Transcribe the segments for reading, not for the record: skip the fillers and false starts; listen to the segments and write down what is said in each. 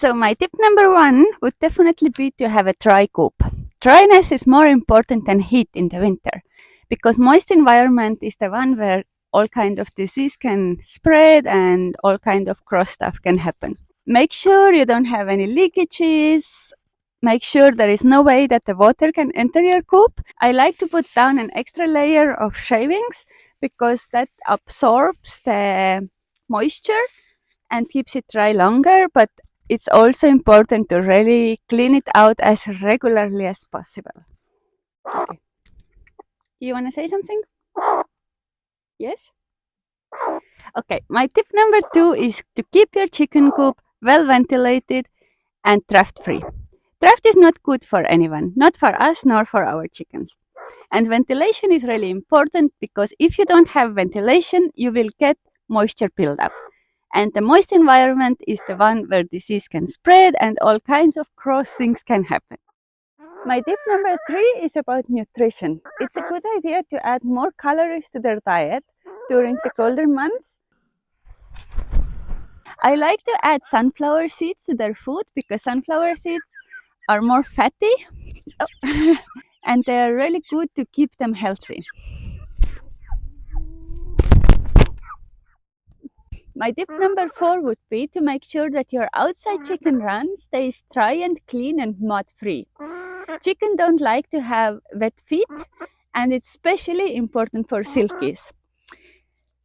So my tip number 1 would definitely be to have a dry coop. Dryness is more important than heat in the winter because moist environment is the one where all kind of disease can spread and all kind of gross stuff can happen. Make sure you don't have any leakages. Make sure there is no way that the water can enter your coop. I like to put down an extra layer of shavings because that absorbs the moisture and keeps it dry longer, but it's also important to really clean it out as regularly as possible. Okay. Do you want to say something? Yes? Okay, my tip number 2 is to keep your chicken coop well ventilated and draft free. Draft is not good for anyone, not for us nor for our chickens. And ventilation is really important because if you don't have ventilation, you will get moisture buildup. And the moist environment is the one where disease can spread and all kinds of gross things can happen. My tip number 3 is about nutrition. It's a good idea to add more calories to their diet during the colder months. I like to add sunflower seeds to their food because sunflower seeds are more fatty and they are really good to keep them healthy. My tip number 4 would be to make sure that your outside chicken run stays dry and clean and mud free. Chicken don't like to have wet feet, and it's especially important for silkies.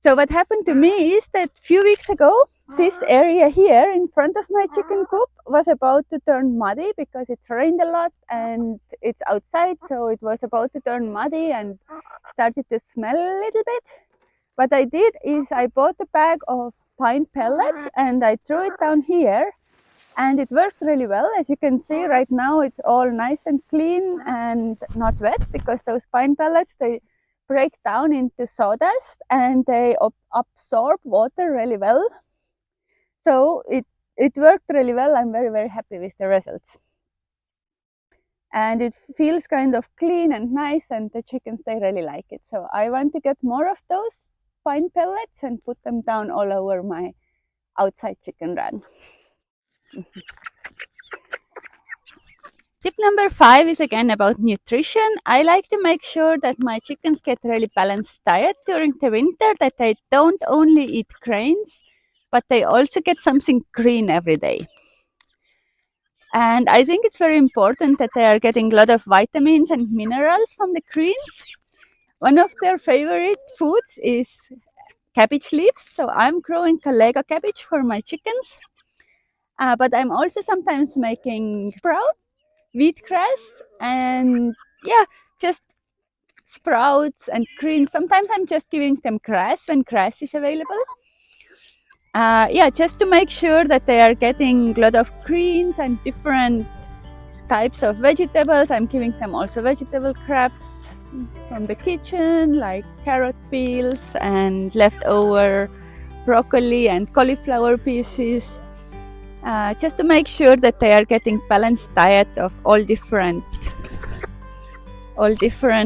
So what happened to me is that a few weeks ago, this area here in front of my chicken coop was about to turn muddy because it rained a lot and it's outside, so it was about to turn muddy and started to smell a little bit. What I did is I bought a bag of pine pellets and I threw it down here, and it worked really well. As you can see right now, it's all nice and clean and not wet because those pine pellets, they break down into sawdust and they absorb water really well. So it worked really well. I'm very, very happy with the results. And it feels kind of clean and nice, and the chickens, they really like it. So I want to get more of those pine pellets and put them down all over my outside chicken run. Tip number 5 is again about nutrition. I like to make sure that my chickens get really balanced diet during the winter, that they don't only eat grains, but they also get something green every day. And I think it's very important that they are getting a lot of vitamins and minerals from the greens. One of their favorite foods is cabbage leaves. So I'm growing Kalega cabbage for my chickens. But I'm also sometimes making sprouts, wheatgrass, and just sprouts and greens. Sometimes I'm just giving them grass when grass is available. Just to make sure that they are getting a lot of greens and different types of vegetables. I'm giving them also vegetable scraps from the kitchen, like carrot peels and leftover broccoli and cauliflower pieces, just to make sure that they are getting balanced diet of all different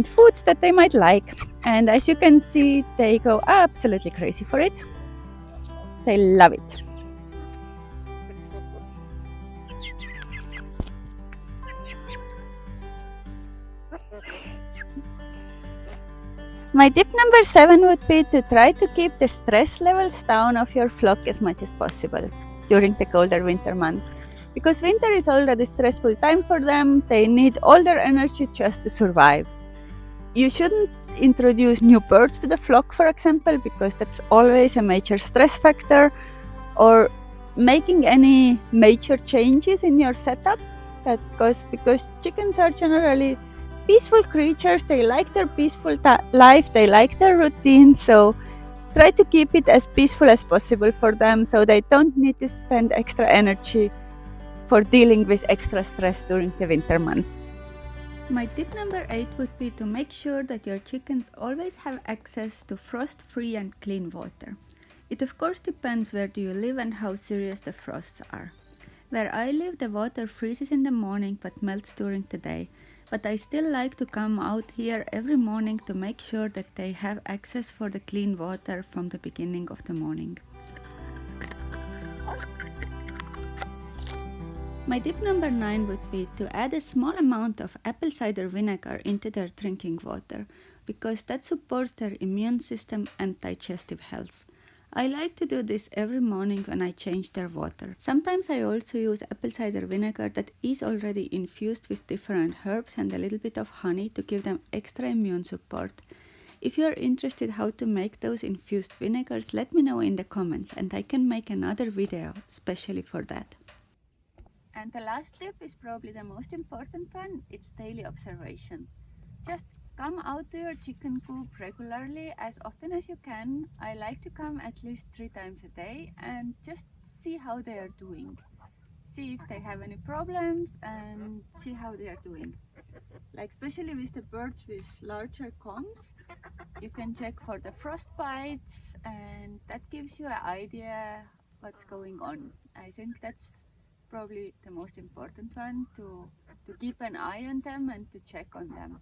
foods that they might like. And as you can see, they go absolutely crazy for it. They love it. My tip number 7 would be to try to keep the stress levels down of your flock as much as possible during the colder winter months. Because winter is already a stressful time for them, they need all their energy just to survive. You shouldn't introduce new birds to the flock, for example, because that's always a major stress factor, or making any major changes in your setup, because chickens are generally peaceful creatures. They like their peaceful life, they like their routine, so try to keep it as peaceful as possible for them so they don't need to spend extra energy for dealing with extra stress during the winter month. My tip number 8 would be to make sure that your chickens always have access to frost-free and clean water. It of course depends where do you live and how serious the frosts are. Where I live, the water freezes in the morning but melts during the day, but I still like to come out here every morning to make sure that they have access for the clean water from the beginning of the morning. My tip number 9 would be to add a small amount of apple cider vinegar into their drinking water, because that supports their immune system and digestive health. I like to do this every morning when I change their water. Sometimes I also use apple cider vinegar that is already infused with different herbs and a little bit of honey to give them extra immune support. If you are interested how to make those infused vinegars, let me know in the comments and I can make another video especially for that. And the last tip is probably the most important one. It's daily observation. Just come out to your chicken coop regularly, as often as you can. I like to come at least 3 times a day and just see how they are doing. See if they have any problems and see how they are doing. Like especially with the birds with larger combs, you can check for the frost bites, and that gives you an idea what's going on. I think that's probably the most important one, to keep an eye on them and to check on them.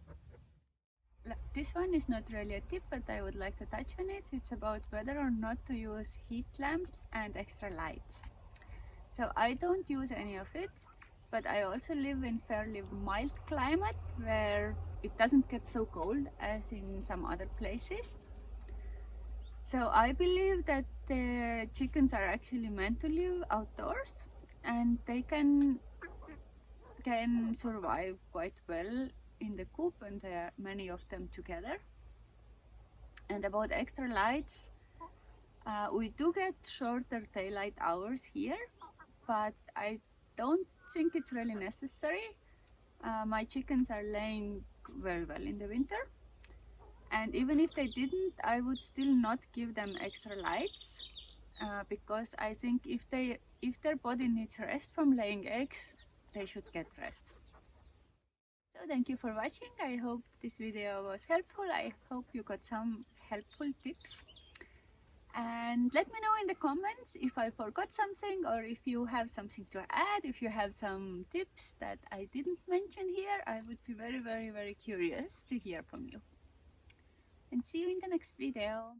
This one is not really a tip, but I would like to touch on it. It's about whether or not to use heat lamps and extra lights. So I don't use any of it, but I also live in fairly mild climate where it doesn't get so cold as in some other places. So I believe that the chickens are actually meant to live outdoors, and they can survive quite well in the coop, and there are many of them together. And about extra lights, we do get shorter daylight hours here, but I don't think it's really necessary. My chickens are laying very well in the winter, and even if they didn't, I would still not give them extra lights, because I think if their body needs rest from laying eggs, they should get rest. So thank you for watching. I hope this video was helpful. I hope you got some helpful tips. And let me know in the comments if I forgot something, or if you have something to add, if you have some tips that I didn't mention here. I would be very, very, very curious to hear from you. And see you in the next video.